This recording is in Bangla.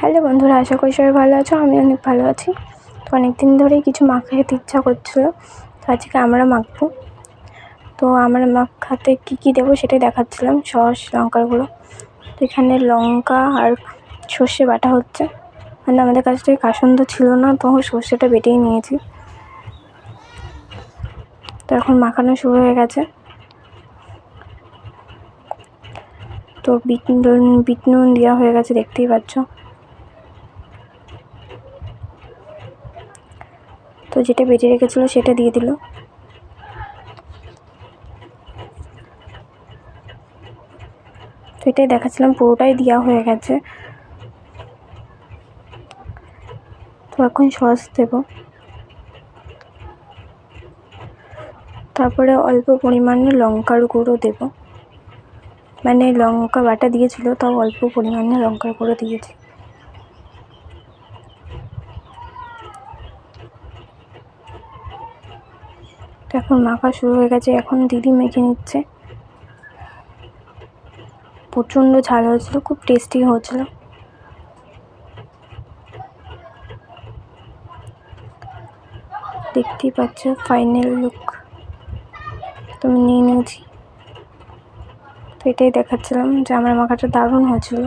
হ্যালো বন্ধুরা, আশা করি সবাই ভালো আছো। আমি অনেক ভালো আছি। তো অনেক দিন ধরেই কিছু মাখা খেতে ইচ্ছা করছিলো, তো আজকে আমরা মাখবো। তো আমরা মাখাতে কী দেবো সেটাই দেখাচ্ছিলাম। সস, লঙ্কার গুঁড়ো। তো এখানে লঙ্কা আর সর্ষে বাটা হচ্ছে, মানে আমাদের কাছে কাসুন্দ ছিল না, তো সর্ষেটা বেটেই নিয়েছি। তো এখন মাখানো শুরু হয়ে গেছে। তো বিট নুন দেওয়া হয়ে গেছে, দেখতেই পাচ্ছ। তো যেটা বেটে রেখেছিলো সেটা দিয়ে দিল। তো এটাই দেখাচ্ছিলাম, পুরোটাই দেওয়া হয়ে গেছে। তো এখন সস দেব, তারপরে অল্প পরিমাণে লঙ্কার গুঁড়ো দেব, মানে লঙ্কা বাটা দিয়েছিল, তাও অল্প পরিমাণে লঙ্কার গুঁড়ো দিয়েছি। তো এখন মাখা শুরু হয়ে গেছে, এখন দিদি মেখে নিচ্ছে। প্রচণ্ড ঝাল হয়েছিল, খুব টেস্টি হয়েছিল। দেখতেই পাচ্ছ ফাইনাল লুক। তো আমি নিয়ে নিয়েছি। তো এটাই দেখাচ্ছিলাম যে আমার মাখাটা দারুণ হয়েছিল।